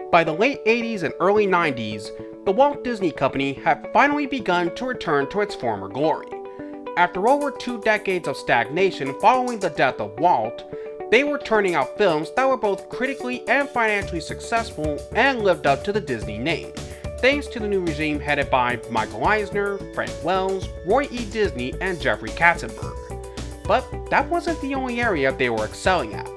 By the late 80s and early 90s, the Walt Disney Company had finally begun to return to its former glory. After over 2 decades of stagnation following the death of Walt, they were turning out films that were both critically and financially successful and lived up to the Disney name, thanks to the new regime headed by Michael Eisner, Fred Wells, Roy E. Disney, and Jeffrey Katzenberg. But that wasn't the only area they were excelling at.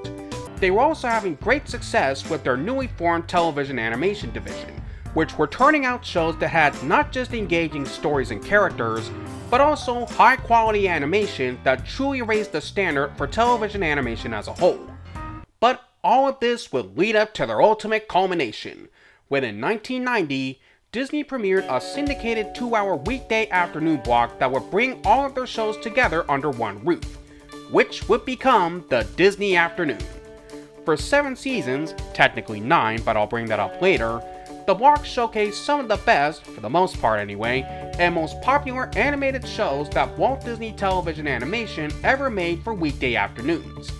They were also having great success with their newly formed television animation division, which were turning out shows that had not just engaging stories and characters, but also high quality animation that truly raised the standard for television animation as a whole. But all of this would lead up to their ultimate culmination, when in 1990, Disney premiered a syndicated 2-hour weekday afternoon block that would bring all of their shows together under one roof, which would become the Disney Afternoon. For 7 seasons, technically 9, but I'll bring that up later, the block showcased some of the best, for the most part anyway, and most popular animated shows that Walt Disney Television Animation ever made for weekday afternoons.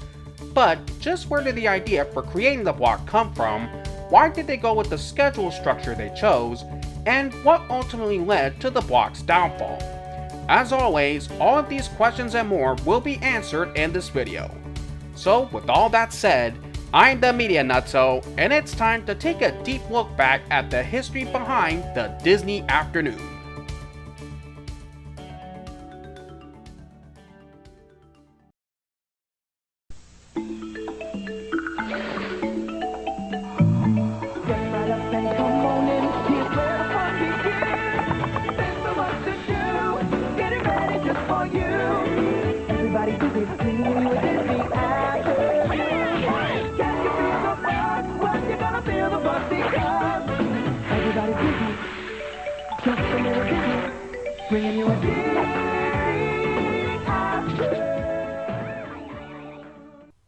But just where did the idea for creating the block come from, why did they go with the schedule structure they chose, and what ultimately led to the block's downfall? As always, all of these questions and more will be answered in this video. So with all that said, I'm the Media Nutso, and it's time to take a deep look back at the history behind the Disney Afternoon.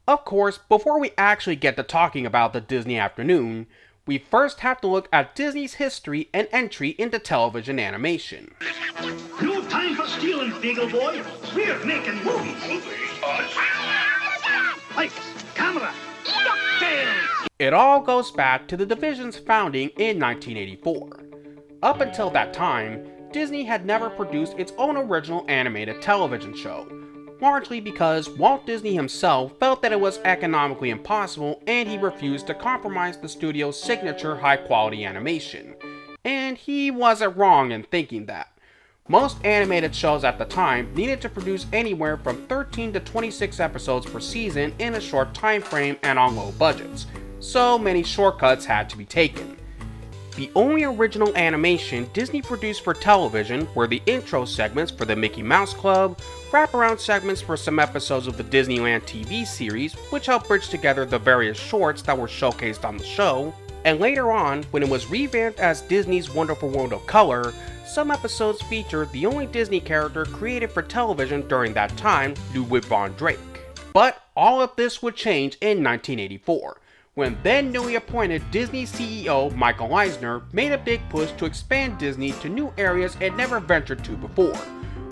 Of course, before we actually get to talking about the Disney Afternoon, we first have to look at Disney's history and entry into television animation. No time for stealing, Beagle Boy. We're making movies. Lights, camera, DuckTales. It all goes back to the division's founding in 1984. Up until that time, Disney had never produced its own original animated television show, largely because Walt Disney himself felt that it was economically impossible and he refused to compromise the studio's signature high-quality animation. And he wasn't wrong in thinking that. Most animated shows at the time needed to produce anywhere from 13 to 26 episodes per season in a short time frame and on low budgets, so many shortcuts had to be taken. The only original animation Disney produced for television were the intro segments for the Mickey Mouse Club, wraparound segments for some episodes of the Disneyland TV series, which helped bridge together the various shorts that were showcased on the show, and later on, when it was revamped as Disney's Wonderful World of Color, some episodes featured the only Disney character created for television during that time, Ludwig von Drake. But all of this would change in 1984. When then newly appointed Disney CEO Michael Eisner made a big push to expand Disney to new areas it never ventured to before,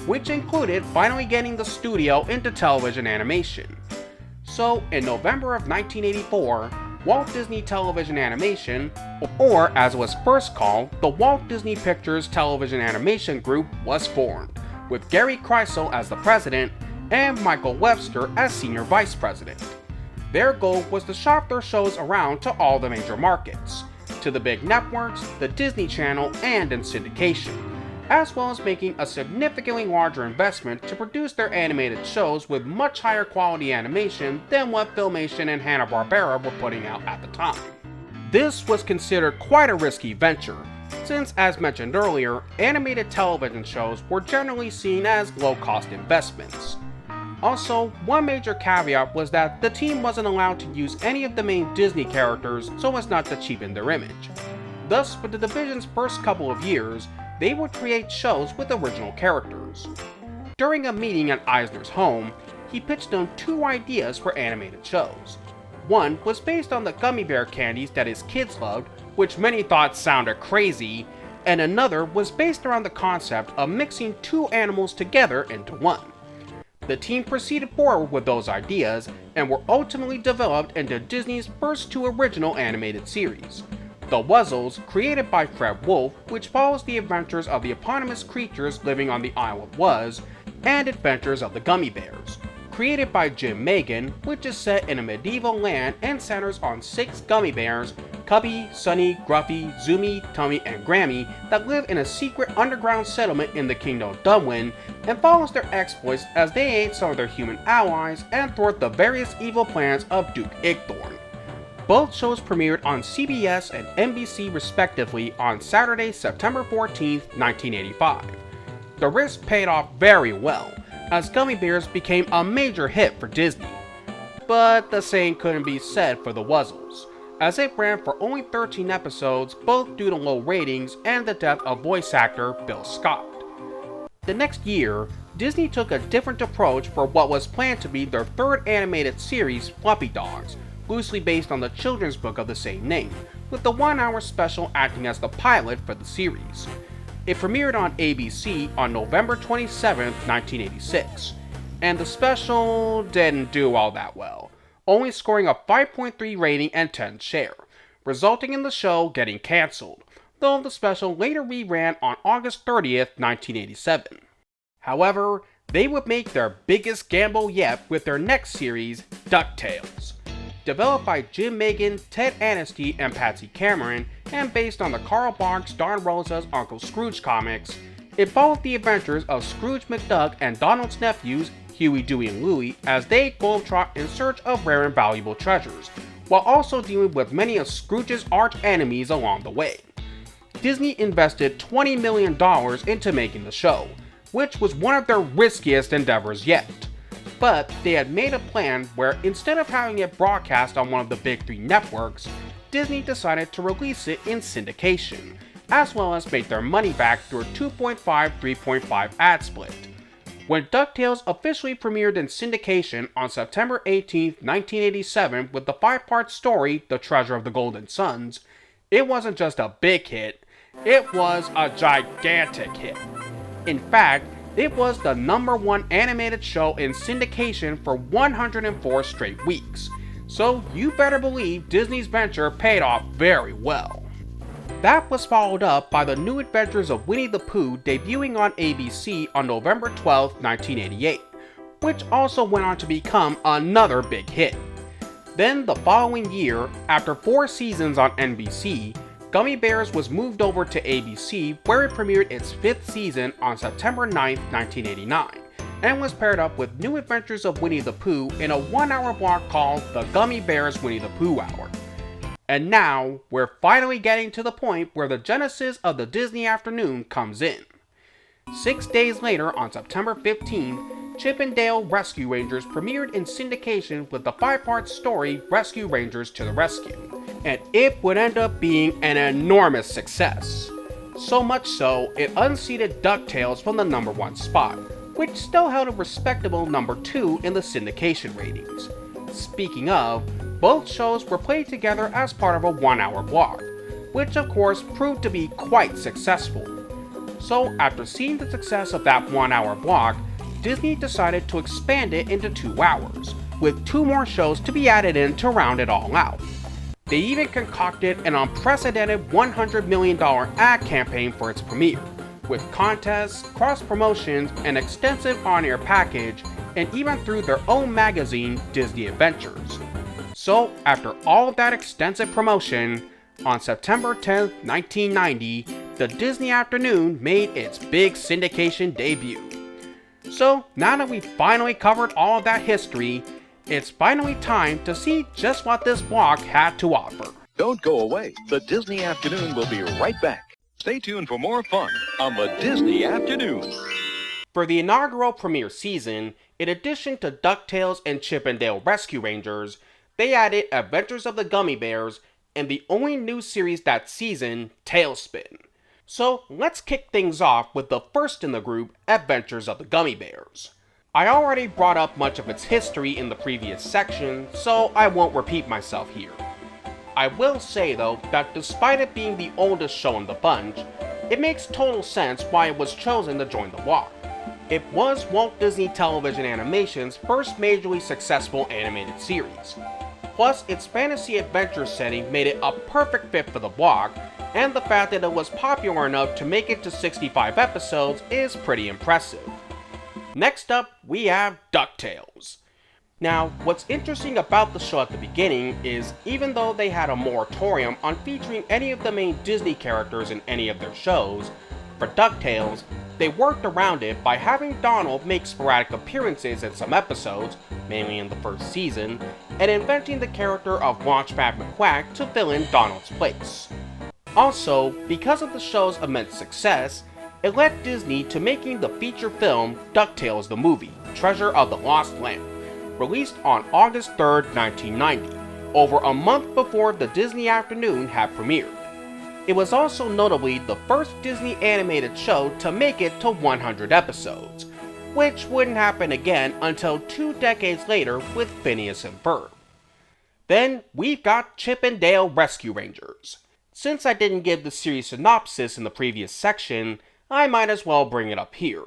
which included finally getting the studio into television animation. So in November of 1984, Walt Disney Television Animation, or as it was first called, the Walt Disney Pictures Television Animation Group, was formed, with Gary Kreisel as the president and Michael Webster as senior vice president. Their goal was to shop their shows around to all the major markets, to the big networks, the Disney Channel, and in syndication, as well as making a significantly larger investment to produce their animated shows with much higher quality animation than what Filmation and Hanna-Barbera were putting out at the time. This was considered quite a risky venture, since as mentioned earlier, animated television shows were generally seen as low-cost investments. Also, one major caveat was that the team wasn't allowed to use any of the main Disney characters so as not to cheapen their image. Thus, for the division's first couple of years, they would create shows with original characters. During a meeting at Eisner's home, he pitched them 2 ideas for animated shows. One was based on the gummy bear candies that his kids loved, which many thought sounded crazy, and another was based around the concept of mixing 2 animals together into one. The team proceeded forward with those ideas and were ultimately developed into Disney's first 2 original animated series, The Wuzzles, created by Fred Wolf, which follows the adventures of the eponymous creatures living on the Isle of Wuz, and Adventures of the Gummy Bears, created by Jim Megan, which is set in a medieval land and centers on 6 gummy bears, Cubby, Sunny, Gruffy, Zoomy, Tummy, and Grammy, that live in a secret underground settlement in the Kingdom of Dunwin, and follows their exploits as they aid some of their human allies and thwart the various evil plans of Duke Igthorn. Both shows premiered on CBS and NBC respectively on Saturday, September 14, 1985. The risk paid off very well, as Gummy Bears became a major hit for Disney. But the same couldn't be said for the Wuzzles, as it ran for only 13 episodes, both due to low ratings and the death of voice actor Bill Scott. The next year, Disney took a different approach for what was planned to be their third animated series, Fluffy Dogs, loosely based on the children's book of the same name, with the 1-hour special acting as the pilot for the series. It premiered on ABC on November 27, 1986, and the special didn't do all that well, only scoring a 5.3 rating and 10 share, resulting in the show getting cancelled, though the special later reran on August 30, 1987. However, they would make their biggest gamble yet with their next series, DuckTales. Developed by Jim Megan, Ted Anasty, and Patsy Cameron, and based on the Carl Barks Don Rosa's Uncle Scrooge comics, it followed the adventures of Scrooge McDuck and Donald's nephews, Huey, Dewey, and Louie, as they globetrot in search of rare and valuable treasures, while also dealing with many of Scrooge's arch enemies along the way. Disney invested $20 million into making the show, which was one of their riskiest endeavors yet. But they had made a plan where instead of having it broadcast on one of the big 3 networks, Disney decided to release it in syndication, as well as make their money back through a 2.5-3.5 ad split. When DuckTales officially premiered in syndication on September 18, 1987 with the 5-part story, The Treasure of the Golden Suns, it wasn't just a big hit, it was a gigantic hit. In fact, it was the #1 animated show in syndication for 104 straight weeks, so you better believe Disney's venture paid off very well. That was followed up by The New Adventures of Winnie the Pooh debuting on ABC on November 12, 1988, which also went on to become another big hit. Then the following year, after 4 seasons on NBC, Gummy Bears was moved over to ABC, where it premiered its 5th season on September 9, 1989, and was paired up with New Adventures of Winnie the Pooh in a 1-hour block called The Gummy Bears Winnie the Pooh Hour. And now, we're finally getting to the point where the genesis of the Disney afternoon comes in. 6 days later, on September 15, Chip and Dale Rescue Rangers premiered in syndication with the 5-part story Rescue Rangers to the Rescue, and it would end up being an enormous success. So much so, it unseated DuckTales from the #1 spot, which still held a respectable #2 in the syndication ratings. Speaking of, both shows were played together as part of a 1-hour block, which of course proved to be quite successful. So after seeing the success of that 1-hour block, Disney decided to expand it into 2 hours, with 2 more shows to be added in to round it all out. They even concocted an unprecedented $100 million ad campaign for its premiere, with contests, cross-promotions, an extensive on-air package, and even through their own magazine, Disney Adventures. So, after all of that extensive promotion, on September 10, 1990, the Disney Afternoon made its big syndication debut. So, now that we've finally covered all of that history, it's finally time to see just what this block had to offer. Don't go away. The Disney Afternoon will be right back. Stay tuned for more fun on the Disney Afternoon. For the inaugural premiere season, in addition to DuckTales and Chip and Dale Rescue Rangers, they added Adventures of the Gummy Bears and the only new series that season, TaleSpin. So let's kick things off with the first in the group, Adventures of the Gummy Bears. I already brought up much of its history in the previous section, so I won't repeat myself here. I will say though that despite it being the oldest show in the bunch, it makes total sense why it was chosen to join the block. It was Walt Disney Television Animation's first majorly successful animated series. Plus, its fantasy adventure setting made it a perfect fit for the block, and the fact that it was popular enough to make it to 65 episodes is pretty impressive. Next up, we have DuckTales. Now, what's interesting about the show at the beginning is even though they had a moratorium on featuring any of the main Disney characters in any of their shows, for DuckTales, they worked around it by having Donald make sporadic appearances in some episodes, mainly in the first season, and inventing the character of Launchpad McQuack to fill in Donald's place. Also, because of the show's immense success, it led Disney to making the feature film DuckTales the Movie, Treasure of the Lost Lamp, released on August 3, 1990, over a month before the Disney Afternoon had premiered. It was also notably the first Disney animated show to make it to 100 episodes, which wouldn't happen again until 2 decades later with Phineas and Ferb. Then we've got Chip and Dale Rescue Rangers. Since I didn't give the series synopsis in the previous section, I might as well bring it up here.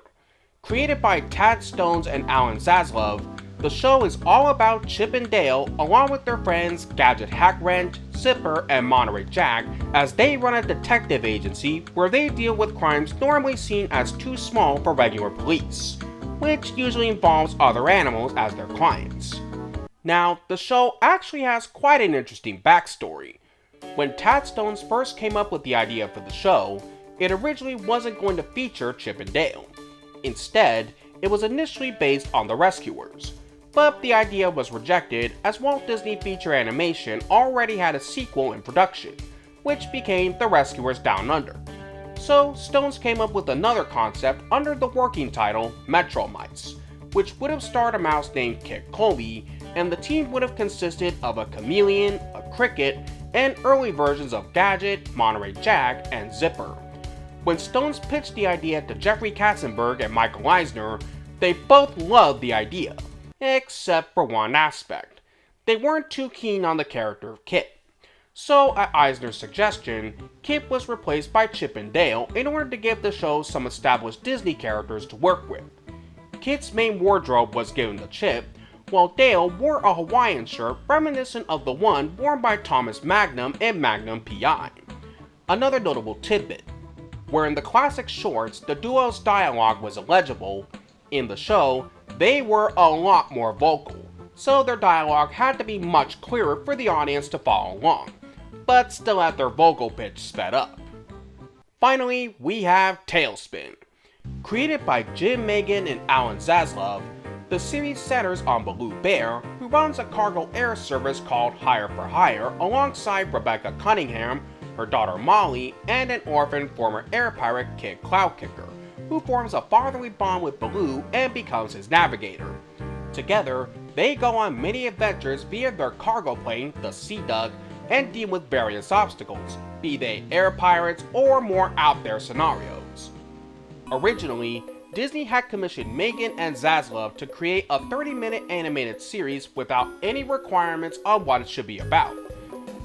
Created by Tad Stones and Alan Zaslov, the show is all about Chip and Dale along with their friends Gadget Hack Wrench, Zipper, and Monterey Jack as they run a detective agency where they deal with crimes normally seen as too small for regular police, which usually involves other animals as their clients. Now, the show actually has quite an interesting backstory. When Tad Stones first came up with the idea for the show, it originally wasn't going to feature Chip and Dale. Instead, it was initially based on the Rescuers, but the idea was rejected as Walt Disney Feature Animation already had a sequel in production, which became The Rescuers Down Under. So Stones came up with another concept under the working title Metro Mice, which would have starred a mouse named Kit Colby, and the team would have consisted of a chameleon, a cricket, and early versions of Gadget, Monterey Jack, and Zipper. When Stones pitched the idea to Jeffrey Katzenberg and Michael Eisner, they both loved the idea, except for one aspect. They weren't too keen on the character of Kit. So, at Eisner's suggestion, Kit was replaced by Chip and Dale in order to give the show some established Disney characters to work with. Kit's main wardrobe was given to Chip, while Dale wore a Hawaiian shirt reminiscent of the one worn by Thomas Magnum in Magnum P.I. Another notable tidbit: where in the classic shorts the duo's dialogue was illegible, in the show they were a lot more vocal, so their dialogue had to be much clearer for the audience to follow along, but still had their vocal pitch sped up. Finally, we have TaleSpin. Created by Jim Megan and Alan Zaslov, the series centers on Baloo Bear, who runs a cargo air service called Hire for Hire alongside Rebecca Cunningham, her daughter Molly, and an orphan former air pirate Kid Cloudkicker, who forms a fatherly bond with Baloo and becomes his navigator. Together, they go on many adventures via their cargo plane, the Sea Dug, and deal with various obstacles, be they air pirates or more out there scenarios. Originally, Disney had commissioned Megan and Zaslov to create a 30-minute animated series without any requirements on what it should be about.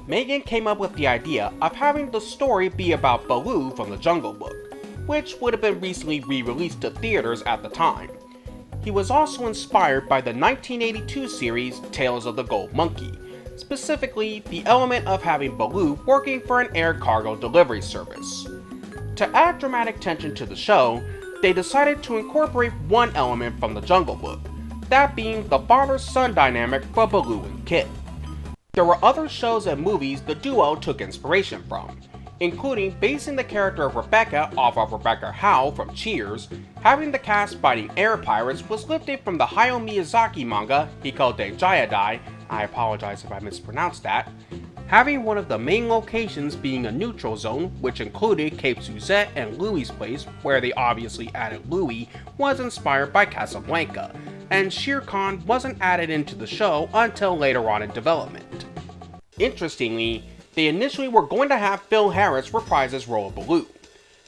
Megan came up with the idea of having the story be about Baloo from the Jungle Book, which would have been recently re-released to theaters at the time. He was also inspired by the 1982 series Tales of the Gold Monkey, specifically the element of having Baloo working for an air cargo delivery service. To add dramatic tension to the show, they decided to incorporate one element from the Jungle Book, that being the father-son dynamic for Baloo and Kit. There were other shows and movies the duo took inspiration from, including basing the character of Rebecca off of Rebecca Howe from Cheers. Having the cast fighting air pirates was lifted from the Hayao Miyazaki manga Hikote Jayadai, I apologize if I mispronounced that. Having one of the main locations being a neutral zone, which included Cape Suzette and Louis's place, where they obviously added Louis, was inspired by Casablanca, and Shere Khan wasn't added into the show until later on in development. Interestingly, they initially were going to have Phil Harris reprise his role of Baloo.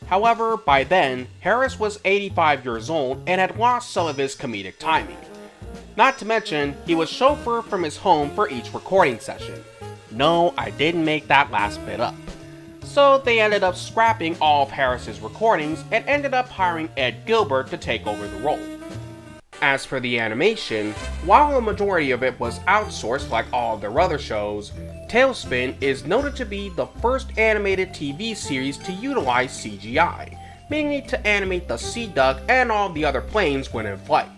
However, by then, Harris was 85 years old and had lost some of his comedic timing. Not to mention, he was chauffeured from his home for each recording session. No, I didn't make that last bit up. So they ended up scrapping all of Harris's recordings and ended up hiring Ed Gilbert to take over the role. As for the animation, while a majority of it was outsourced like all of their other shows, TaleSpin is noted to be the first animated TV series to utilize CGI, mainly to animate the sea duck and all the other planes when in flight,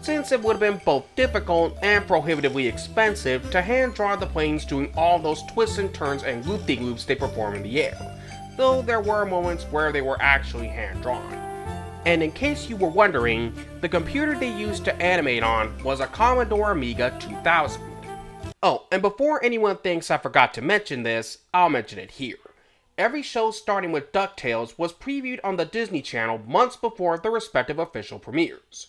since it would have been both difficult and prohibitively expensive to hand draw the planes doing all those twists and turns and loop-de-loops they perform in the air, though there were moments where they were actually hand drawn. And in case you were wondering, the computer they used to animate on was a Commodore Amiga 2000. Oh, and before anyone thinks I forgot to mention this, I'll mention it here. Every show starting with DuckTales was previewed on the Disney Channel months before their respective official premieres.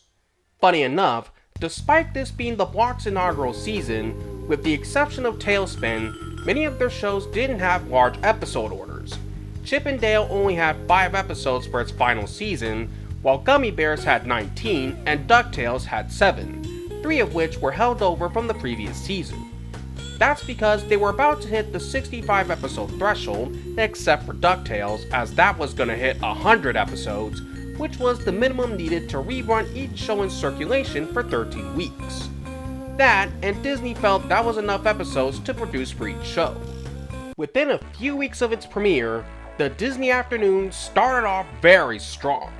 Funny enough, despite this being the block's inaugural season, with the exception of TaleSpin, many of their shows didn't have large episode orders. Chip and Dale only had 5 episodes for its final season, while Gummy Bears had 19 and DuckTales had 7, 3 of which were held over from the previous season. That's because they were about to hit the 65 episode threshold, except for DuckTales, as that was gonna hit 100 episodes, which was the minimum needed to rerun each show in circulation for 13 weeks. That, and Disney felt that was enough episodes to produce for each show. Within a few weeks of its premiere, the Disney Afternoon started off very strong.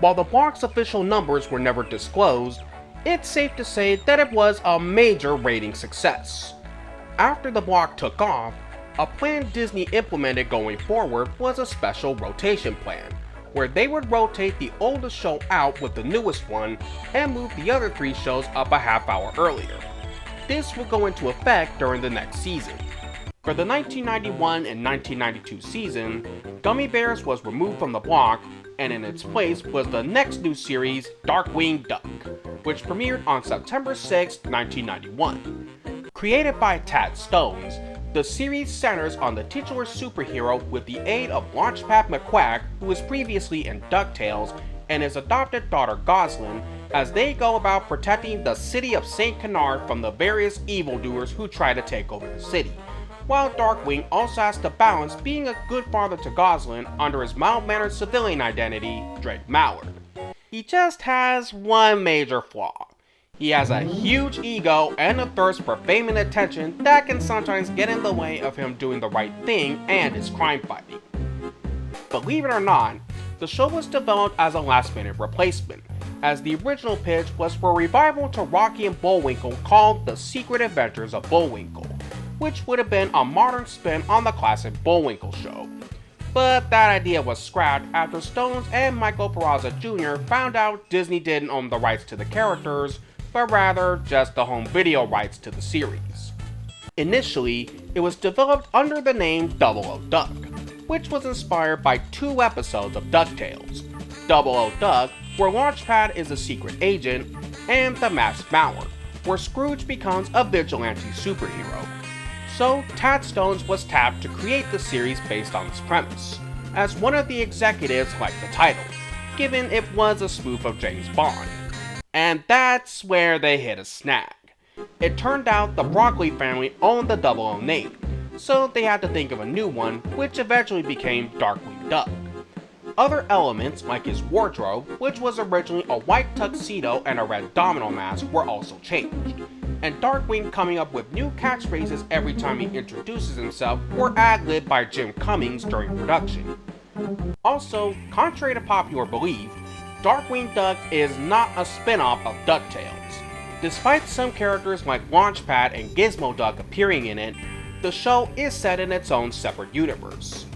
While the block's official numbers were never disclosed, it's safe to say that it was a major rating success. After the block took off, a plan Disney implemented going forward was a special rotation plan, where they would rotate the oldest show out with the newest one and move the other 3 shows up a half hour earlier. This would go into effect during the next season. For the 1991 and 1992 season, Gummy Bears was removed from the block, and in its place was the next new series, Darkwing Duck, which premiered on September 6, 1991. Created by Tad Stones, the series centers on the titular superhero with the aid of Launchpad McQuack, who was previously in DuckTales, and his adopted daughter Goslin, as they go about protecting the city of St. Canard from the various evildoers who try to take over the city, while Darkwing also has to balance being a good father to Goslin under his mild-mannered civilian identity, Drake Mallard. He just has one major flaw. He has a huge ego and a thirst for fame and attention that can sometimes get in the way of him doing the right thing and his crime fighting. Believe it or not, the show was developed as a last-minute replacement, as the original pitch was for a revival to Rocky and Bullwinkle called The Secret Adventures of Bullwinkle, which would have been a modern spin on the classic Bullwinkle show. But that idea was scrapped after Stones and Michael Peraza Jr. found out Disney didn't own the rights to the characters, but rather just the home video rights to the series. Initially, it was developed under the name Double O Duck, which was inspired by 2 episodes of DuckTales, Double O Duck, where Launchpad is a secret agent, and The Masked Mallard, where Scrooge becomes a vigilante superhero. So Tad Stones was tapped to create the series based on this premise, as one of the executives liked the title, given it was a spoof of James Bond. And that's where they hit a snag. It turned out the Broccoli family owned the Double O name, so they had to think of a new one, which eventually became Darkwing Duck. Other elements, like his wardrobe, which was originally a white tuxedo and a red domino mask, were also changed. And Darkwing coming up with new catchphrases every time he introduces himself were ad-libbed by Jim Cummings during production. Also, contrary to popular belief, Darkwing Duck is not a spin-off of DuckTales. Despite some characters like Launchpad and Gizmo Duck appearing in it, the show is set in its own separate universe.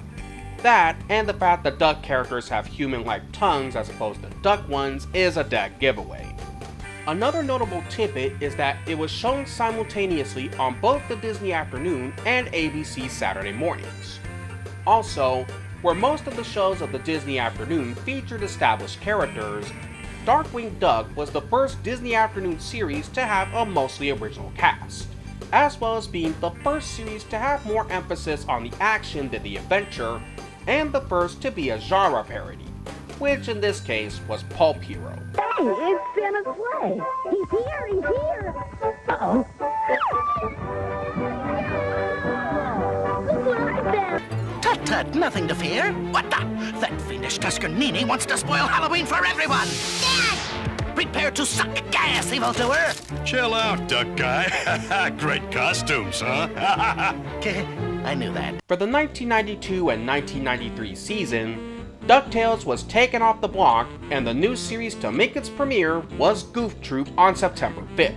That, and the fact that duck characters have human-like tongues as opposed to duck ones, is a dead giveaway. Another notable tidbit is that it was shown simultaneously on both the Disney Afternoon and ABC Saturday mornings. Also, where most of the shows of the Disney Afternoon featured established characters, Darkwing Duck was the first Disney Afternoon series to have a mostly original cast, as well as being the first series to have more emphasis on the action than the adventure, and the first to be a genre parody, which in this case was Pulp Hero. Hey, it's Santa's sleigh. He's here, he's here. Uh-oh. Look what I found. Tut-tut, nothing to fear. What the? That fiendish Tuscanini wants to spoil Halloween for everyone. Dad! Prepare to suck gas, evildoer! Chill out, Duck Guy. Great costumes, huh? I knew that. For the 1992 and 1993 season, DuckTales was taken off the block, and the new series to make its premiere was Goof Troop on September 5th.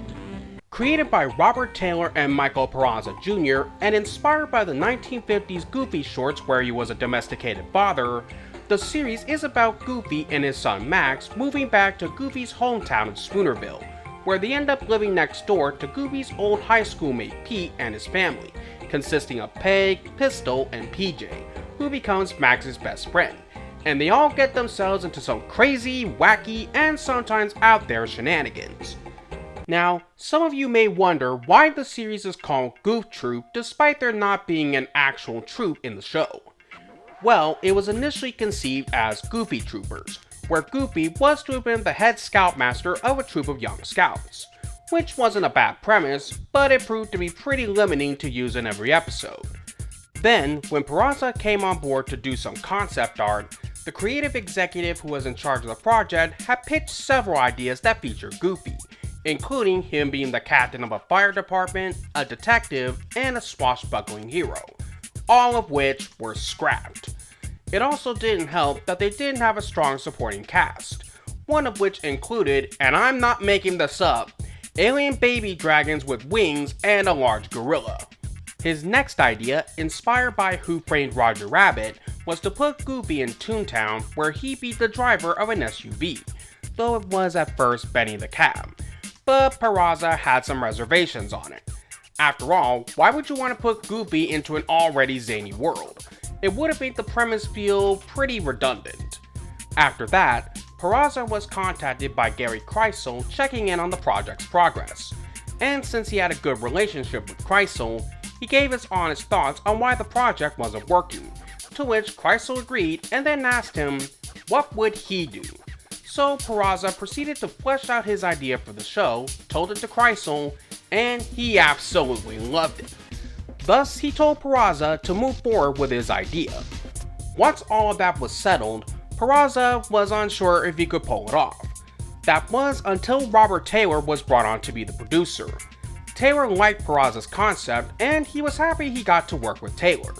Created by Robert Taylor and Michael Peraza Jr., and inspired by the 1950s Goofy shorts where he was a domesticated father, the series is about Goofy and his son Max moving back to Goofy's hometown of Spoonerville, where they end up living next door to Goofy's old high school mate Pete and his family, consisting of Peg, Pistol, and PJ, who becomes Max's best friend, and they all get themselves into some crazy, wacky, and sometimes out there shenanigans. Now, some of you may wonder why the series is called Goof Troop despite there not being an actual troop in the show. Well, it was initially conceived as Goofy Troopers, where Goofy was to have been the head scoutmaster of a troop of young scouts, which wasn't a bad premise, but it proved to be pretty limiting to use in every episode. Then, when Peraza came on board to do some concept art, the creative executive who was in charge of the project had pitched several ideas that featured Goofy, including him being the captain of a fire department, a detective, and a swashbuckling hero, all of which were scrapped. It also didn't help that they didn't have a strong supporting cast, one of which included, and I'm not making this up, alien baby dragons with wings and a large gorilla. His next idea, inspired by Who Framed Roger Rabbit, was to put Goofy in Toontown where he beat the driver of an SUV, though it was at first Benny the Cab, but Peraza had some reservations on it. After all, why would you want to put Goofy into an already zany world? It would have made the premise feel pretty redundant. After that, Peraza was contacted by Gary Kreisel checking in on the project's progress, and since he had a good relationship with Kreisel, he gave his honest thoughts on why the project wasn't working, to which Kreisel agreed and then asked him what would he do. So Peraza proceeded to flesh out his idea for the show, told it to Kreisel, and he absolutely loved it. Thus, he told Peraza to move forward with his idea. Once all of that was settled, Peraza was unsure if he could pull it off. That was until Robert Taylor was brought on to be the producer. Taylor liked Peraza's concept, and he was happy he got to work with Taylor.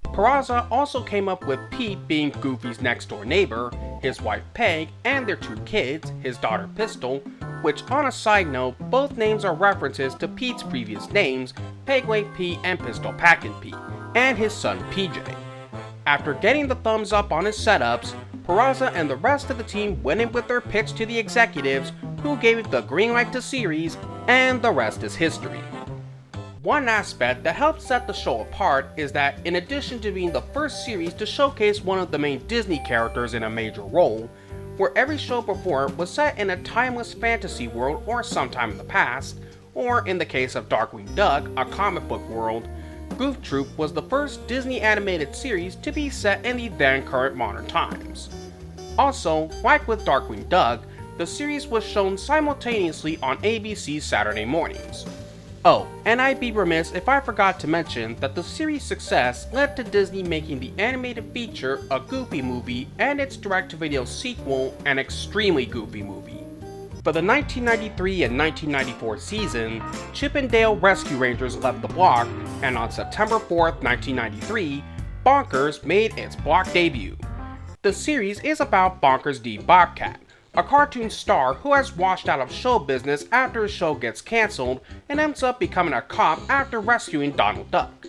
Peraza also came up with Pete being Goofy's next door neighbor, his wife Peg, and their two kids, his daughter Pistol, which on a side note, both names are references to Pete's previous names, Pegleg Pete and Pistol Packin' Pete, and his son PJ. After getting the thumbs up on his setups, Peraza and the rest of the team went in with their pitch to the executives, who gave it the green light to series, and the rest is history. One aspect that helped set the show apart is that in addition to being the first series to showcase one of the main Disney characters in a major role, where every show before was set in a timeless fantasy world or sometime in the past, or in the case of Darkwing Duck, a comic book world, Goof Troop was the first Disney animated series to be set in the then current modern times. Also, like with Darkwing Duck, the series was shown simultaneously on ABC's Saturday mornings. Oh, and I'd be remiss if I forgot to mention that the series' success led to Disney making the animated feature a Goofy movie and its direct-to-video sequel an extremely Goofy movie. For the 1993 and 1994 season, Chip and Dale Rescue Rangers left the block, and on September 4th, 1993, Bonkers made its block debut. The series is about Bonkers D. Bobcat, a cartoon star who has washed out of show business after his show gets cancelled and ends up becoming a cop after rescuing Donald Duck.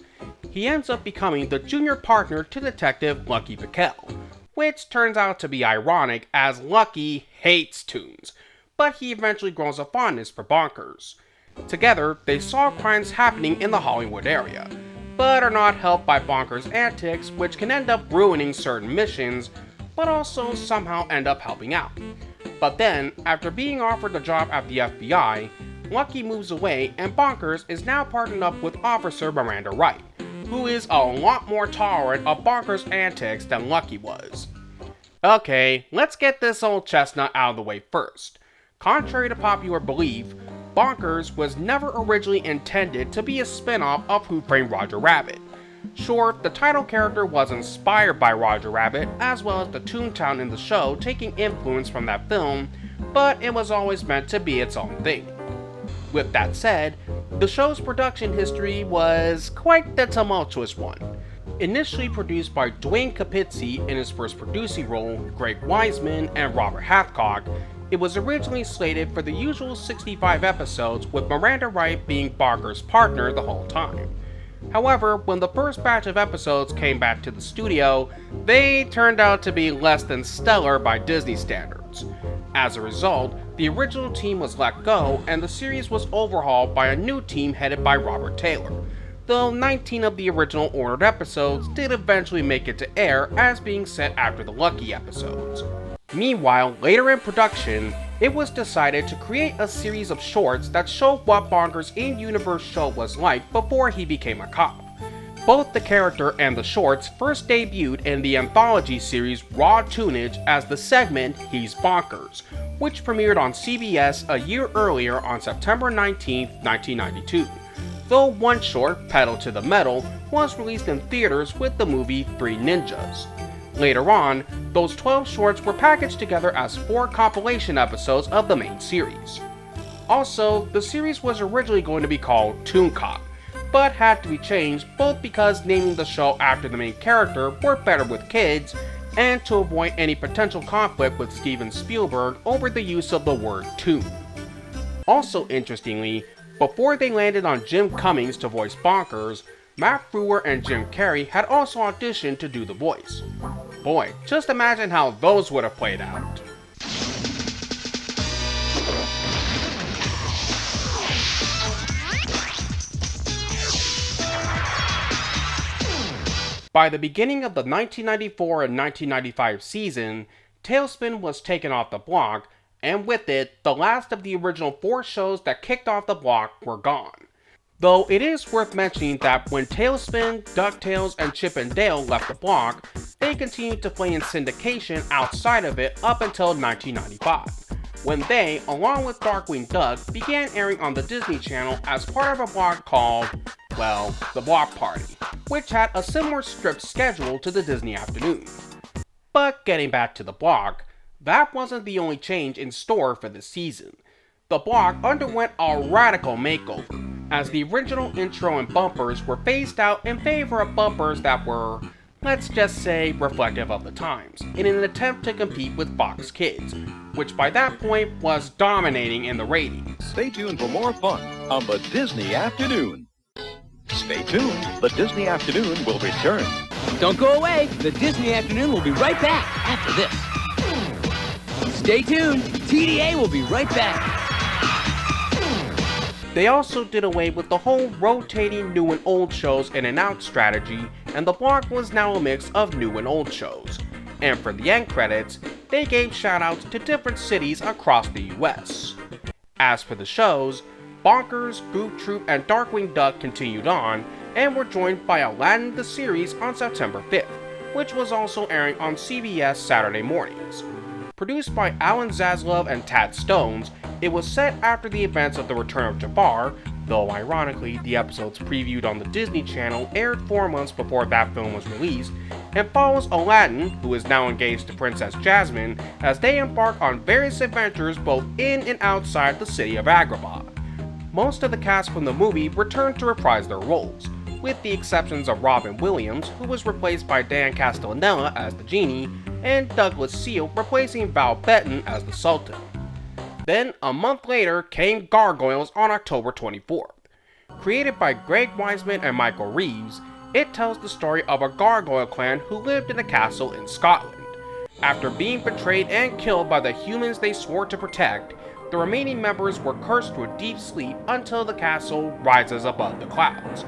He ends up becoming the junior partner to Detective Lucky Bickel, which turns out to be ironic as Lucky hates Toons, but he eventually grows a fondness for Bonkers. Together, they solve crimes happening in the Hollywood area, but are not helped by Bonkers' antics, which can end up ruining certain missions, but also somehow end up helping out. But then, after being offered a job at the FBI, Lucky moves away and Bonkers is now partnered up with Officer Miranda Wright, who is a lot more tolerant of Bonkers' antics than Lucky was. Okay, let's get this old chestnut out of the way first. Contrary to popular belief, Bonkers was never originally intended to be a spin-off of Who Framed Roger Rabbit. Sure, the title character was inspired by Roger Rabbit, as well as the Toontown in the show taking influence from that film, but it was always meant to be its own thing. With that said, the show's production history was quite the tumultuous one. Initially produced by Dwayne Capizzi in his first producing role, Greg Weisman, and Robert Hathcock, it was originally slated for the usual 65 episodes, with Miranda Wright being Barker's partner the whole time. However, when the first batch of episodes came back to the studio, they turned out to be less than stellar by Disney standards. As a result, the original team was let go and the series was overhauled by a new team headed by Robert Taylor, though 19 of the original ordered episodes did eventually make it to air as being set after the Lucky episodes. Meanwhile, later in production, it was decided to create a series of shorts that showed what Bonker's in-universe show was like before he became a cop. Both the character and the shorts first debuted in the anthology series Raw Toonage as the segment He's Bonkers, which premiered on CBS a year earlier on September 19, 1992, though one short, Pedal to the Metal, was released in theaters with the movie Three Ninjas. Later on, those 12 shorts were packaged together as 4 compilation episodes of the main series. Also, the series was originally going to be called Toon Cop, but had to be changed both because naming the show after the main character worked better with kids, and to avoid any potential conflict with Steven Spielberg over the use of the word toon. Also interestingly, before they landed on Jim Cummings to voice Bonkers, Matt Frewer and Jim Carrey had also auditioned to do the voice. Boy, just imagine how those would have played out. By the beginning of the 1994 and 1995 season, TaleSpin was taken off the block, and with it, the last of the original 4 shows that kicked off the block were gone. Though it is worth mentioning that when TaleSpin, DuckTales, and Chip and Dale left the block, they continued to play in syndication outside of it up until 1995, when they, along with Darkwing Duck, began airing on the Disney Channel as part of a block called, well, The Block Party, which had a similar script schedule to the Disney Afternoon. But getting back to the block, that wasn't the only change in store for this season. The block underwent a radical makeover, as the original intro and bumpers were phased out in favor of bumpers that were, let's just say, reflective of the times, in an attempt to compete with Fox Kids, which by that point was dominating in the ratings. Stay tuned for more fun on the Disney Afternoon. Stay tuned. The Disney Afternoon will return. Don't go away. The Disney Afternoon will be right back after this. Stay tuned. TDA will be right back. They also did away with the whole rotating new and old shows in and out strategy, and the block was now a mix of new and old shows. And for the end credits, they gave shoutouts to different cities across the US. As for the shows, Bonkers, Goof Troop, and Darkwing Duck continued on, and were joined by Aladdin the series on September 5th, which was also airing on CBS Saturday mornings. Produced by Alan Zaslav and Tad Stones, it was set after the events of The Return of Jafar, though ironically the episodes previewed on the Disney Channel aired 4 months before that film was released, and follows Aladdin, who is now engaged to Princess Jasmine, as they embark on various adventures both in and outside the city of Agrabah. Most of the cast from the movie returned to reprise their roles, with the exceptions of Robin Williams, who was replaced by Dan Castellaneta as the genie, and Douglas Seal replacing Val Betton as the Sultan. Then, a month later, came Gargoyles on October 24th. Created by Greg Weisman and Michael Reeves, it tells the story of a gargoyle clan who lived in a castle in Scotland. After being betrayed and killed by the humans they swore to protect, the remaining members were cursed to a deep sleep until the castle rises above the clouds.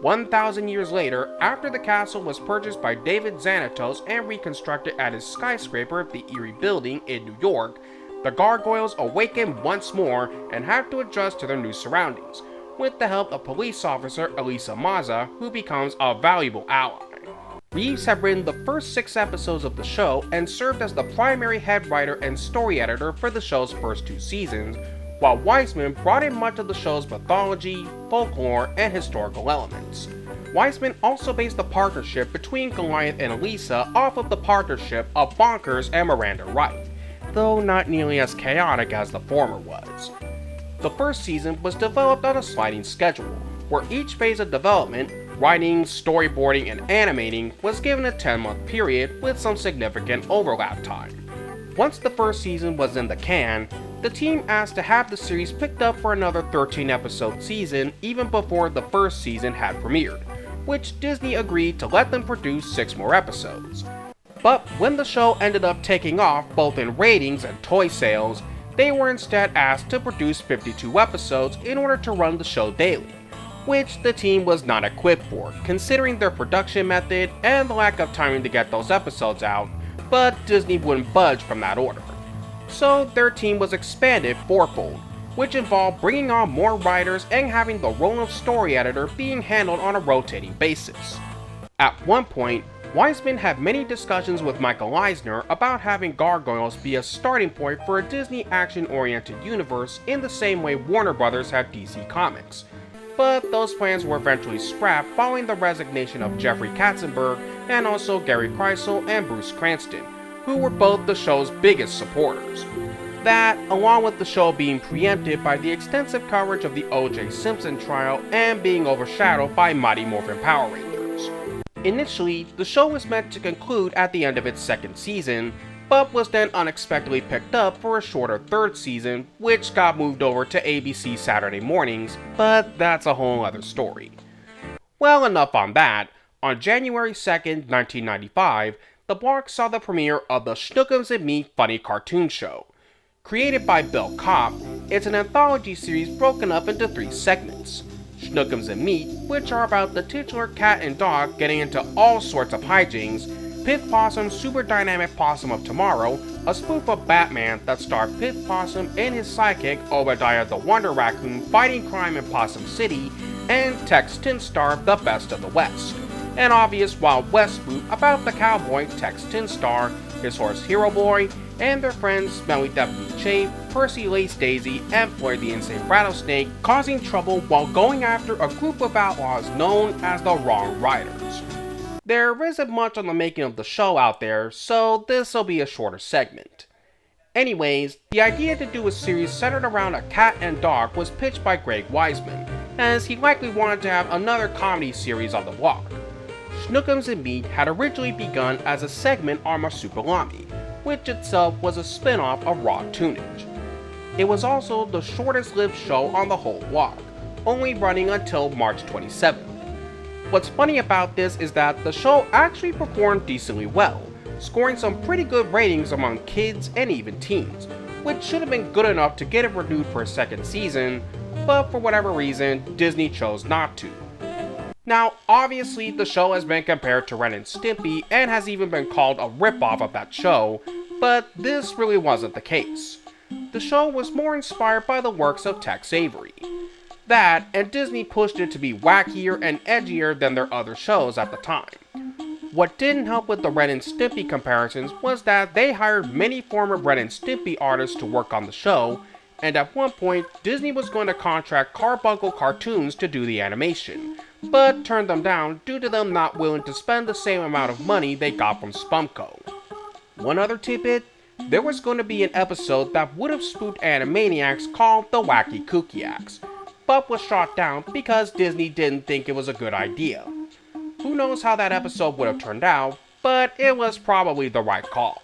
1,000 years later, after the castle was purchased by David Xanatos and reconstructed at his skyscraper of the Erie Building in New York, the gargoyles awaken once more and have to adjust to their new surroundings, with the help of police officer Elisa Maza, who becomes a valuable ally. Reeves had written the first 6 episodes of the show and served as the primary head writer and story editor for the show's first 2 seasons, while Weisman brought in much of the show's mythology, folklore, and historical elements. Weisman also based the partnership between Goliath and Elisa off of the partnership of Bonkers and Miranda Wright. though not nearly as chaotic as the former was. The first season was developed on a sliding schedule, where each phase of development, writing, storyboarding, and animating, was given a 10-month period with some significant overlap time. Once the first season was in the can, the team asked to have the series picked up for another 13-episode season even before the first season had premiered, which Disney agreed to let them produce 6 more episodes. But when the show ended up taking off both in ratings and toy sales, they were instead asked to produce 52 episodes in order to run the show daily, which the team was not equipped for, considering their production method and the lack of timing to get those episodes out, but Disney wouldn't budge from that order. So their team was expanded fourfold, which involved bringing on more writers and having the role of story editor being handled on a rotating basis. At one point, Wiseman had many discussions with Michael Eisner about having Gargoyles be a starting point for a Disney action-oriented universe in the same way Warner Brothers had DC Comics, but those plans were eventually scrapped following the resignation of Jeffrey Katzenberg and also Gary Kreisel and Bruce Cranston, who were both the show's biggest supporters. That, along with the show being preempted by the extensive coverage of the O.J. Simpson trial and being overshadowed by Mighty Morphin Power Rangers. Initially, the show was meant to conclude at the end of its second season, but was then unexpectedly picked up for a shorter third season, which got moved over to ABC Saturday mornings, but that's a whole other story. Well, enough on that. On January 2nd, 1995, the blog saw the premiere of the Schnookums and Me Funny Cartoon Show. Created by Bill Kopp, it's an anthology series broken up into 3 segments. Schnookums and Meat, which are about the titular cat and dog getting into all sorts of hijinks, Pith Possum's Super Dynamic Possum of Tomorrow, a spoof of Batman that starred Pith Possum and his sidekick Obadiah the Wonder Raccoon fighting crime in Possum City, and Tex Tinstar, the Best of the West, an obvious Wild West spoof about the cowboy Tex Tinstar, his horse Hero Boy, and their friends Smelly Deputy Chafe, Percy Lace Daisy, and Floyd the Insane Rattlesnake causing trouble while going after a group of outlaws known as the Wrong Riders. There isn't much on the making of the show out there, so this'll be a shorter segment. Anyways, the idea to do a series centered around a cat and dog was pitched by Greg Wiseman, as he likely wanted to have another comedy series on the block. Schnookums and Me had originally begun as a segment on Marsupilami, which itself was a spin-off of Raw Toonage. It was also the shortest-lived show on the whole block, only running until March 27th. What's funny about this is that the show actually performed decently well, scoring some pretty good ratings among kids and even teens, which should have been good enough to get it renewed for a second season, but for whatever reason, Disney chose not to. Now, obviously, the show has been compared to Ren and Stimpy and has even been called a ripoff of that show, but this really wasn't the case. The show was more inspired by the works of Tex Avery. That, and Disney pushed it to be wackier and edgier than their other shows at the time. What didn't help with the Ren and Stimpy comparisons was that they hired many former Ren and Stimpy artists to work on the show, and at one point, Disney was going to contract Carbuncle Cartoons to do the animation, but turned them down due to them not willing to spend the same amount of money they got from Spumco. One other tidbit, there was going to be an episode that would have spooked Animaniacs called The Wacky Kookyaks, but was shot down because Disney didn't think it was a good idea. Who knows how that episode would have turned out, but it was probably the right call.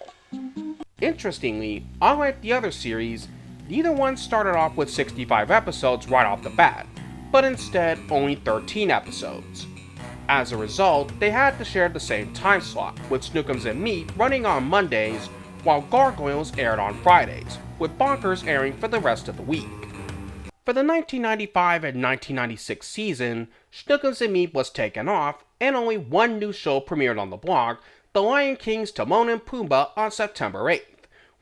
Interestingly, unlike the other series, neither one started off with 65 episodes right off the bat, but instead only 13 episodes. As a result, they had to share the same time slot, with Schnookums and Meat running on Mondays, while Gargoyles aired on Fridays, with Bonkers airing for the rest of the week. For the 1995 and 1996 season, Schnookums and Meat was taken off, and only one new show premiered on the block, The Lion King's Timon and Pumbaa on September 8th,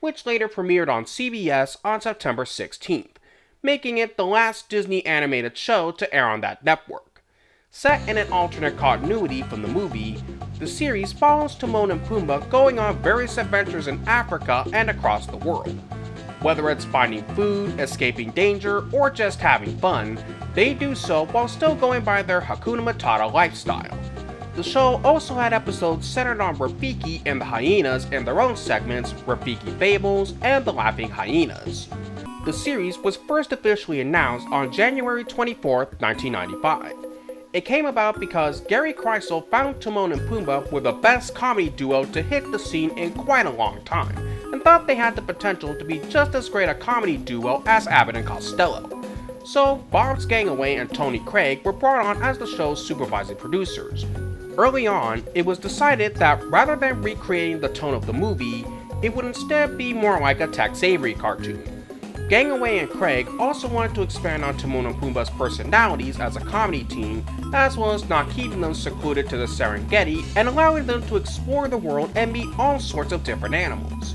which later premiered on CBS on September 16th, making it the last Disney animated show to air on that network. Set in an alternate continuity from the movie, the series follows Timon and Pumbaa going on various adventures in Africa and across the world. Whether it's finding food, escaping danger, or just having fun, they do so while still going by their Hakuna Matata lifestyle. The show also had episodes centered on Rafiki and the Hyenas in their own segments, Rafiki Fables and the Laughing Hyenas. The series was first officially announced on January 24, 1995. It came about because Gary Kreisel found Timon and Pumbaa were the best comedy duo to hit the scene in quite a long time, and thought they had the potential to be just as great a comedy duo as Abbott and Costello. So Bob's Gangaway and Tony Craig were brought on as the show's supervising producers. Early on, it was decided that rather than recreating the tone of the movie, it would instead be more like a Tex Avery cartoon. Gangaway and Craig also wanted to expand on Timon and Pumbaa's personalities as a comedy team, as well as not keeping them secluded to the Serengeti and allowing them to explore the world and meet all sorts of different animals.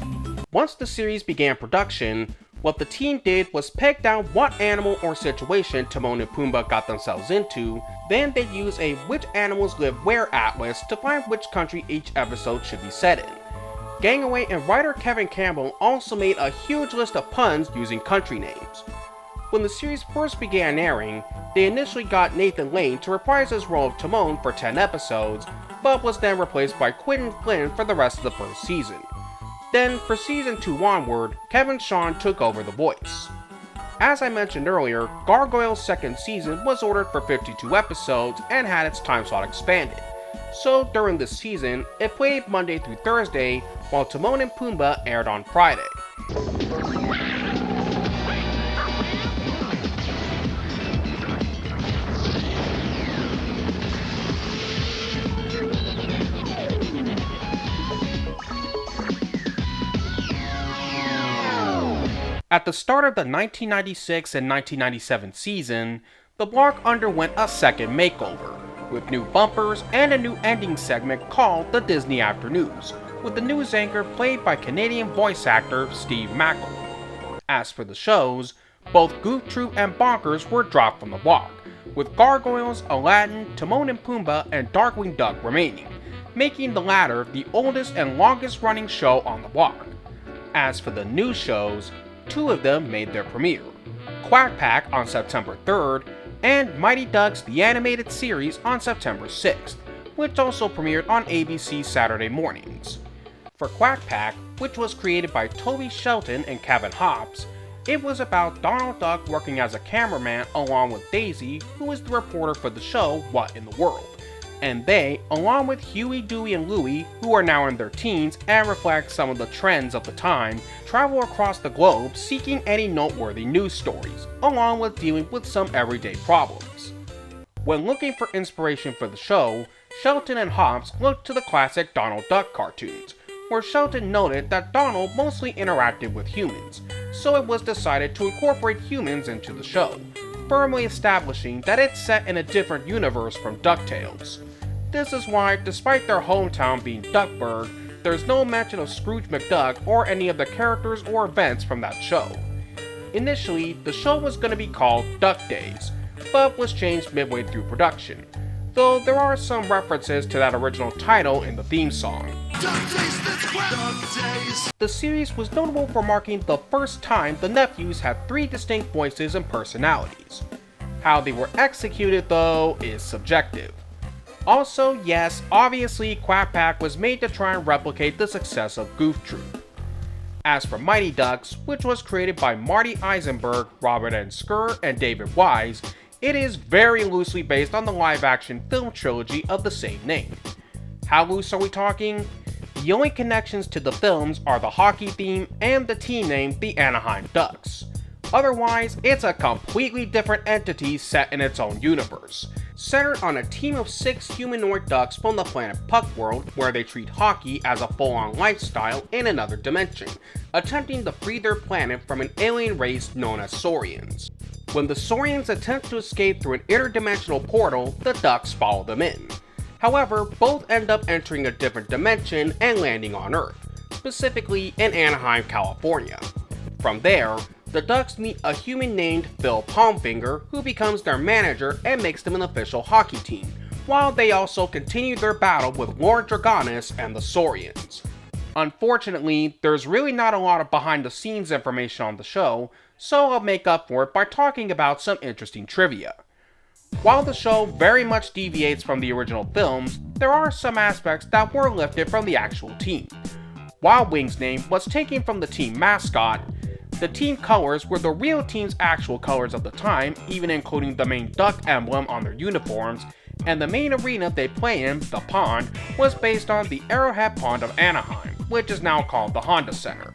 Once the series began production, what the team did was peg down what animal or situation Timon and Pumbaa got themselves into, then they'd use a which animals live where atlas to find which country each episode should be set in. Gangaway and writer Kevin Campbell also made a huge list of puns using country names. When the series first began airing, they initially got Nathan Lane to reprise his role of Timon for 10 episodes, but was then replaced by Quentin Flynn for the rest of the first season. Then, for season 2 onward, Kevin Shawn took over the voice. As I mentioned earlier, Gargoyle's second season was ordered for 52 episodes and had its time slot expanded. So during this season, it played Monday through Thursday, while Timon and Pumbaa aired on Friday. At the start of the 1996 and 1997 season, the block underwent a second makeover, with new bumpers and a new ending segment called the Disney Afternoons, with the news anchor played by Canadian voice actor Steve Mackle. As for the shows, both Goof Troop and Bonkers were dropped from the block, with Gargoyles, Aladdin, Timon and Pumbaa, and Darkwing Duck remaining, making the latter the oldest and longest running show on the block. As for the new shows, 2 of them made their premiere, Quack Pack on September 3rd, and Mighty Ducks the Animated Series on September 6th, which also premiered on ABC Saturday mornings. For Quack Pack, which was created by Toby Shelton and Kevin Hobbs, it was about Donald Duck working as a cameraman along with Daisy, who is the reporter for the show What in the World. And they, along with Huey, Dewey, and Louie, who are now in their teens and reflect some of the trends of the time, travel across the globe seeking any noteworthy news stories, along with dealing with some everyday problems. When looking for inspiration for the show, Shelton and Hobbs looked to the classic Donald Duck cartoons, where Shelton noted that Donald mostly interacted with humans, so it was decided to incorporate humans into the show, firmly establishing that it's set in a different universe from DuckTales. This is why, despite their hometown being Duckburg, there's no mention of Scrooge McDuck or any of the characters or events from that show. Initially, the show was going to be called Duck Days, but was changed midway through production, though there are some references to that original title in the theme song. The series was notable for marking the first time the nephews had 3 distinct voices and personalities. How they were executed, though, is subjective. Also, yes, obviously Quack Pack was made to try and replicate the success of Goof Troop. As for Mighty Ducks, which was created by Marty Eisenberg, Robert N. Skur, and David Wise, it is very loosely based on the live-action film trilogy of the same name. How loose are we talking? The only connections to the films are the hockey theme and the team name the Anaheim Ducks. Otherwise, it's a completely different entity set in its own universe, centered on a team of 6 humanoid ducks from the planet Puckworld, where they treat hockey as a full-on lifestyle in another dimension, attempting to free their planet from an alien race known as Saurians. When the Saurians attempt to escape through an interdimensional portal, the ducks follow them in. However, both end up entering a different dimension and landing on Earth, specifically in Anaheim, California. From there, the Ducks meet a human named Phil Palmfinger, who becomes their manager and makes them an official hockey team, while they also continue their battle with Lord Dragonus and the Saurians. Unfortunately, there's really not a lot of behind the scenes information on the show, so I'll make up for it by talking about some interesting trivia. While the show very much deviates from the original films, there are some aspects that were lifted from the actual team. Wild Wing's name was taken from the team mascot. The team colors were the real team's actual colors of the time, even including the main duck emblem on their uniforms, and the main arena they play in, the Pond, was based on the Arrowhead Pond of Anaheim, which is now called the Honda Center.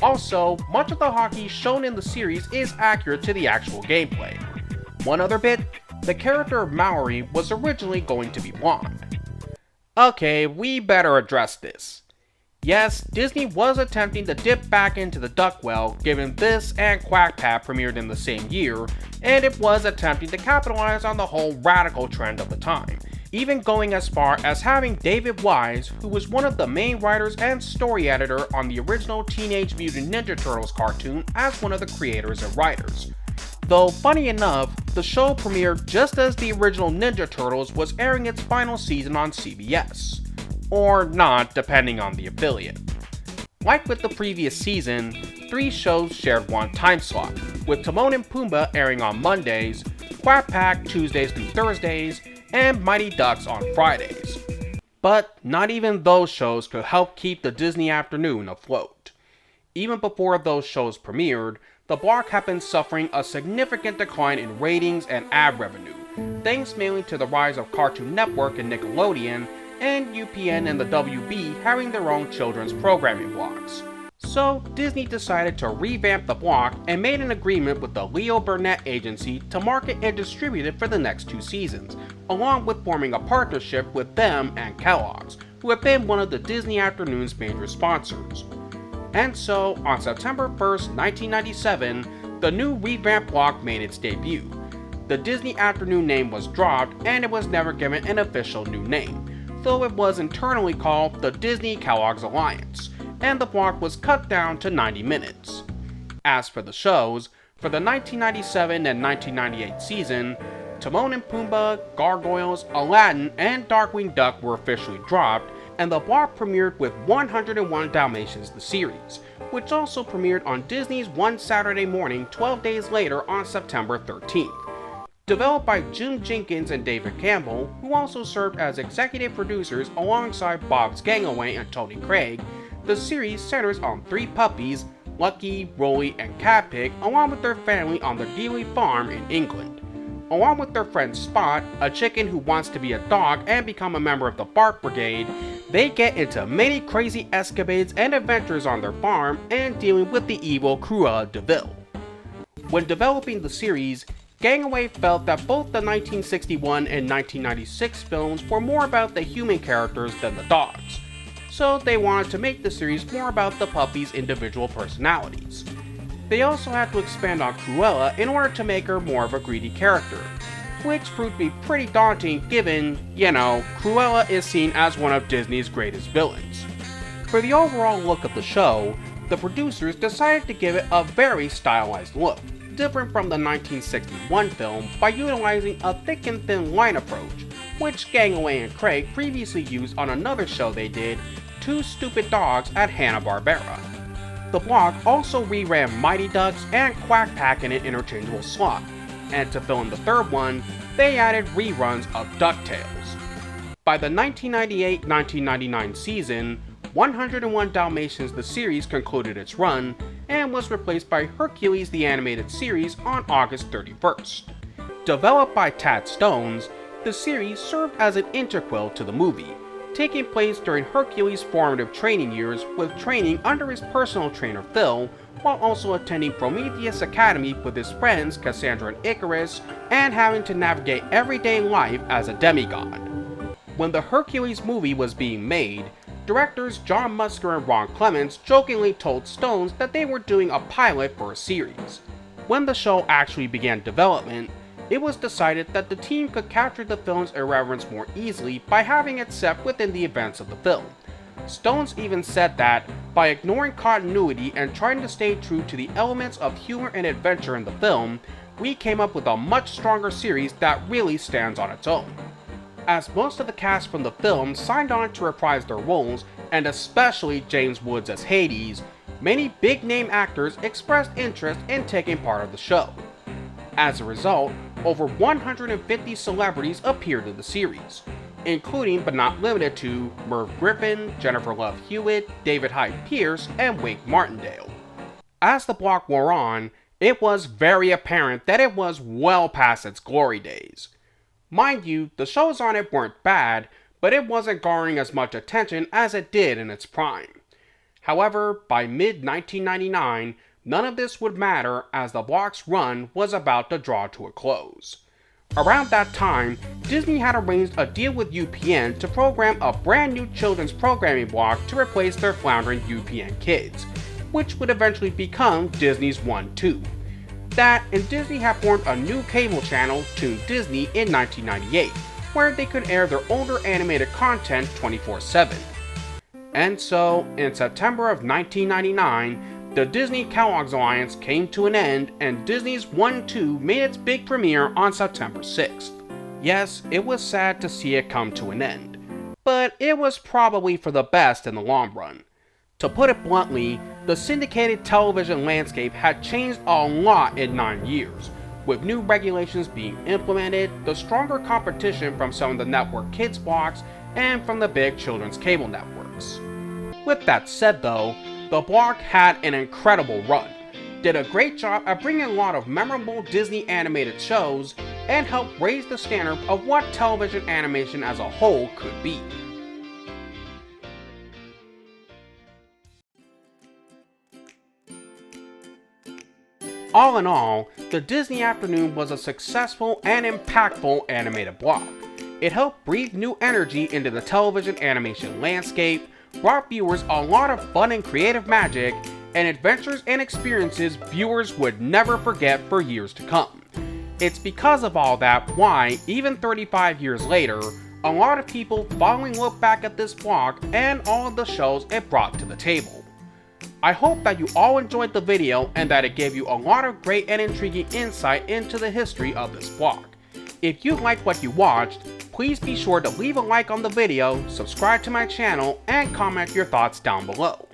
Also, much of the hockey shown in the series is accurate to the actual gameplay. One other bit, the character of Mallory was originally going to be blonde. Okay, we better address this. Yes, Disney was attempting to dip back into the duck well, given this and Quack Pat premiered in the same year, and it was attempting to capitalize on the whole radical trend of the time, even going as far as having David Wise, who was one of the main writers and story editor on the original Teenage Mutant Ninja Turtles cartoon, as one of the creators and writers. Though funny enough, the show premiered just as the original Ninja Turtles was airing its final season on CBS. Or not, depending on the affiliate. Like with the previous season, 3 shows shared one time slot, with Timon and Pumbaa airing on Mondays, Quack Pack Tuesdays through Thursdays, and Mighty Ducks on Fridays. But not even those shows could help keep the Disney afternoon afloat. Even before those shows premiered, the block had been suffering a significant decline in ratings and ad revenue, thanks mainly to the rise of Cartoon Network and Nickelodeon, and UPN and the WB having their own children's programming blocks. So Disney decided to revamp the block and made an agreement with the Leo Burnett agency to market and distribute it for the next 2 seasons, along with forming a partnership with them and Kellogg's, who have been one of the Disney Afternoon's major sponsors. And so, on September 1st, 1997, the new revamped block made its debut. The Disney Afternoon name was dropped and it was never given an official new name, though it was internally called the Disney Kellogg's Alliance, and the block was cut down to 90 minutes. As for the shows, for the 1997 and 1998 season, Timon and Pumbaa, Gargoyles, Aladdin, and Darkwing Duck were officially dropped, and the block premiered with 101 Dalmatians the series, which also premiered on Disney's One Saturday Morning 12 days later on September 13th. Developed by Jim Jenkins and David Campbell, who also served as executive producers alongside Bob's Gangaway and Tony Craig, the series centers on 3 puppies, Lucky, Rolly, and Catpig, along with their family on the Dealey farm in England. Along with their friend Spot, a chicken who wants to be a dog and become a member of the Bark Brigade, they get into many crazy escapades and adventures on their farm and dealing with the evil Cruella de Vil. When developing the series, Gangaway felt that both the 1961 and 1996 films were more about the human characters than the dogs, so they wanted to make the series more about the puppies' individual personalities. They also had to expand on Cruella in order to make her more of a greedy character, which proved to be pretty daunting given, Cruella is seen as one of Disney's greatest villains. For the overall look of the show, the producers decided to give it a very stylized look, different from the 1961 film by utilizing a thick and thin line approach, which Gangaway and Craig previously used on another show they did, Two Stupid Dogs at Hanna-Barbera. The block also reran Mighty Ducks and Quack Pack in an interchangeable slot, and to fill in the third one, they added reruns of DuckTales. By the 1998-1999 season, 101 Dalmatians the series concluded its run, and was replaced by Hercules the Animated Series on August 31st. Developed by Tad Stones, the series served as an interquel to the movie, taking place during Hercules' formative training years with training under his personal trainer Phil, while also attending Prometheus Academy with his friends Cassandra and Icarus, and having to navigate everyday life as a demigod. When the Hercules movie was being made, directors John Musker and Ron Clements jokingly told Stones that they were doing a pilot for a series. When the show actually began development, it was decided that the team could capture the film's irreverence more easily by having it set within the events of the film. Stones even said that, by ignoring continuity and trying to stay true to the elements of humor and adventure in the film, we came up with a much stronger series that really stands on its own. As most of the cast from the film signed on to reprise their roles, and especially James Woods as Hades, many big-name actors expressed interest in taking part of the show. As a result, over 150 celebrities appeared in the series. including but not limited to Merv Griffin, Jennifer Love Hewitt, David Hyde Pierce, and Wink Martindale. As the block wore on, it was very apparent that it was well past its glory days. Mind you, the shows on it weren't bad, but it wasn't garnering as much attention as it did in its prime. However, by mid-1999, none of this would matter as the block's run was about to draw to a close. Around that time, Disney had arranged a deal with UPN to program a brand new children's programming block to replace their floundering UPN Kids, which would eventually become Disney's 1-2. That and Disney had formed a new cable channel, Toon Disney, in 1998, where they could air their older animated content 24/7. And so, in September of 1999, the Disney-Kellogg's alliance came to an end and Disney's 1-2 made its big premiere on September 6th. Yes, it was sad to see it come to an end, but it was probably for the best in the long run. To put it bluntly, the syndicated television landscape had changed a lot in 9 years, with new regulations being implemented, the stronger competition from some of the network kids blocks, and from the big children's cable networks. With that said though, the block had an incredible run, did a great job at bringing a lot of memorable Disney animated shows, and helped raise the standard of what television animation as a whole could be. All in all, the Disney Afternoon was a successful and impactful animated block. It helped breathe new energy into the television animation landscape, brought viewers a lot of fun and creative magic, and adventures and experiences viewers would never forget for years to come. It's because of all that why, even 35 years later, a lot of people fondly look back at this block and all of the shows it brought to the table. I hope that you all enjoyed the video and that it gave you a lot of great and intriguing insight into the history of this block. If you liked what you watched, please be sure to leave a like on the video, subscribe to my channel, and comment your thoughts down below.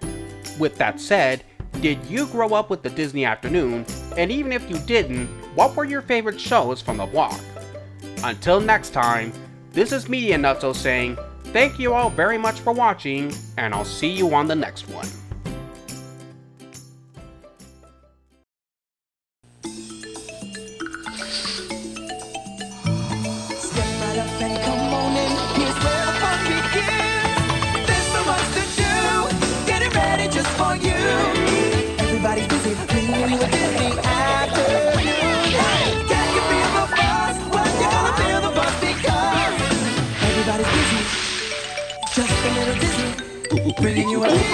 With that said, did you grow up with the Disney Afternoon? And even if you didn't, what were your favorite shows from the block? Until next time, this is Media Nutso saying, thank you all very much for watching, and I'll see you on the next one. Everybody's busy bringing the Disney Afternoon. Hey, can you feel the buzz? Well, you're gonna feel the buzz because everybody's busy, just a little dizzy, bringing you a new